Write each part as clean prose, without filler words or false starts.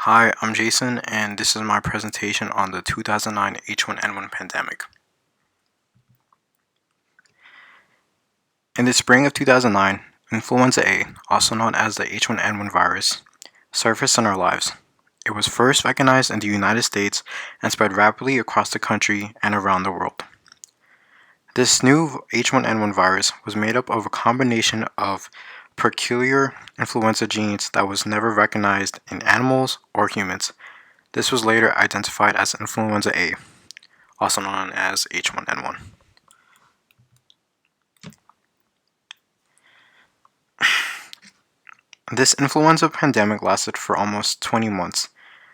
Hi, I'm Jason, and this is my presentation on the 2009 H1N1 pandemic. In the spring of 2009, influenza A, also known as the H1N1 virus, surfaced in our lives. It was first recognized in the United States and spread rapidly across the country and around the world. This new H1N1 virus was made up of a combination of peculiar influenza genes that was never recognized in animals or humans. This was later identified as influenza A, also known as H1N1. This influenza pandemic lasted for almost 20 months,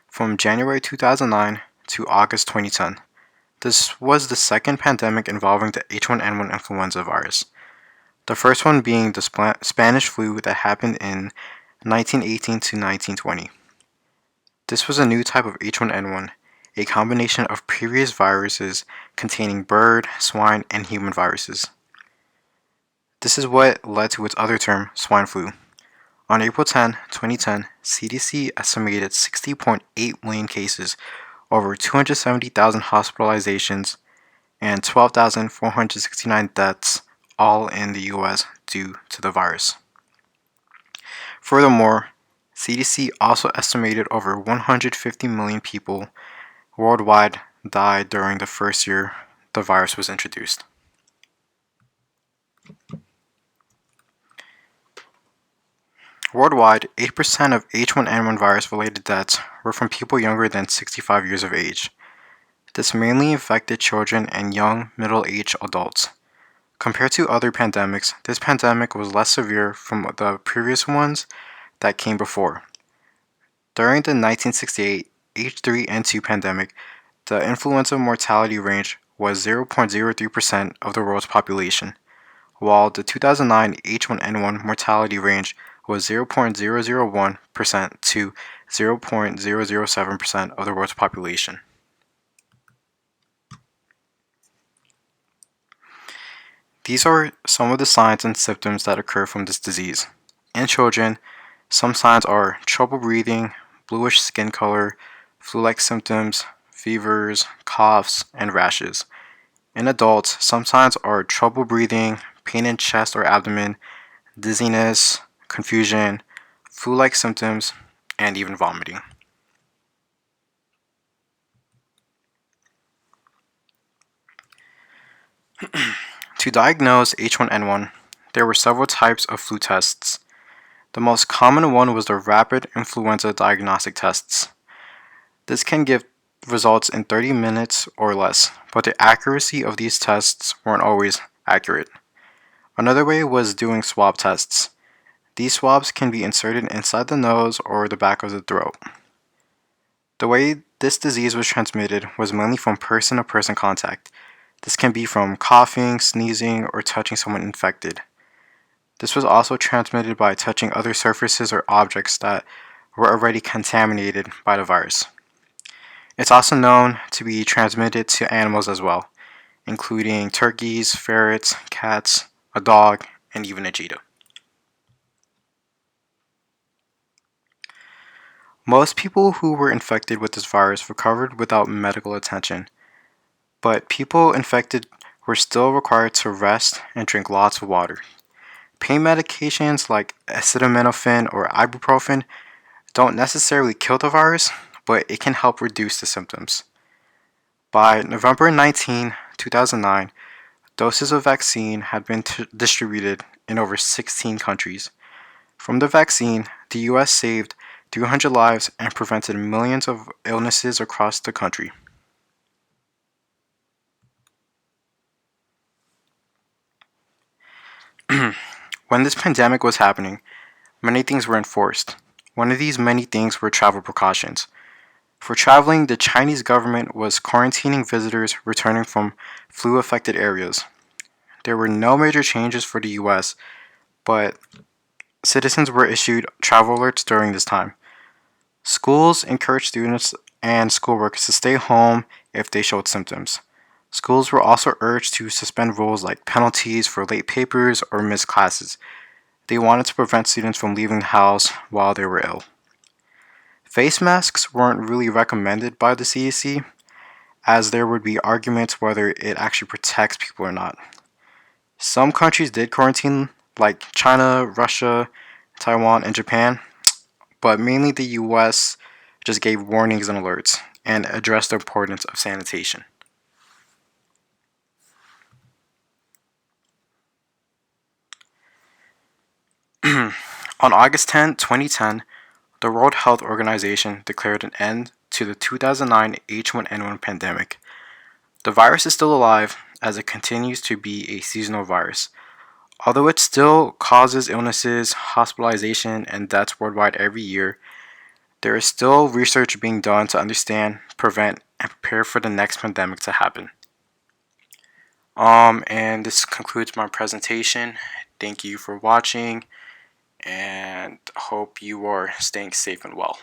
from January 2009 to August 2010. This was the second pandemic involving the H1N1 influenza virus, the first one being the Spanish flu that happened in 1918 to 1920. This was a new type of H1N1, a combination of previous viruses containing bird, swine, and human viruses. This is what led to its other term, swine flu. On April 10, 2010, CDC estimated 60.8 million cases, over 270,000 hospitalizations, and 12,469 deaths, all in the US due to the virus. Furthermore, CDC also estimated over 150 million people worldwide died during the first year the virus was introduced. Worldwide, 8% of H1N1 virus-related deaths were from people younger than 65 years of age. This mainly affected children and young, middle-aged adults. Compared to other pandemics, this pandemic was less severe from the previous ones that came before. During the 1968 H3N2 pandemic, the influenza mortality range was 0.03% of the world's population, while the 2009 H1N1 mortality range was 0.001% to 0.007% of the world's population. These are some of the signs and symptoms that occur from this disease. In children, some signs are trouble breathing, bluish skin color, flu-like symptoms, fevers, coughs, and rashes. In adults, some signs are trouble breathing, pain in chest or abdomen, dizziness, confusion, flu-like symptoms, and even vomiting. To diagnose H1N1, there were several types of flu tests. The most common one was the rapid influenza diagnostic tests. This can give results in 30 minutes or less, but the accuracy of these tests weren't always accurate. Another way was doing swab tests. These swabs can be inserted inside the nose or the back of the throat. The way this disease was transmitted was mainly from person-to-person contact. This can be from coughing, sneezing, or touching someone infected. This was also transmitted by touching other surfaces or objects that were already contaminated by the virus. It's also known to be transmitted to animals as well, including turkeys, ferrets, cats, a dog, and even a cheetah. Most people who were infected with this virus recovered without medical attention, but people infected were still required to rest and drink lots of water. Pain medications like acetaminophen or ibuprofen don't necessarily kill the virus, but it can help reduce the symptoms. By November 19, 2009, doses of vaccine had been distributed in over 16 countries. From the vaccine, the US saved 300 lives and prevented millions of illnesses across the country. When this pandemic was happening, many things were enforced. One of these many things were travel precautions. For traveling, the Chinese government was quarantining visitors returning from flu-affected areas. There were no major changes for the US, but citizens were issued travel alerts during this time. Schools encouraged students and schoolworkers to stay home if they showed symptoms. Schools were also urged to suspend rules like penalties for late papers or missed classes. They wanted to prevent students from leaving the house while they were ill. Face masks weren't really recommended by the CDC, as there would be arguments whether it actually protects people or not. Some countries did quarantine, like China, Russia, Taiwan, and Japan, but mainly the US just gave warnings and alerts and addressed the importance of sanitation. On August 10, 2010, the World Health Organization declared an end to the 2009 H1N1 pandemic. The virus is still alive as it continues to be a seasonal virus. Although it still causes illnesses, hospitalization, and deaths worldwide every year, there is still research being done to understand, prevent, and prepare for the next pandemic to happen. And this concludes my presentation. Thank you for watching, and hope you are staying safe and well.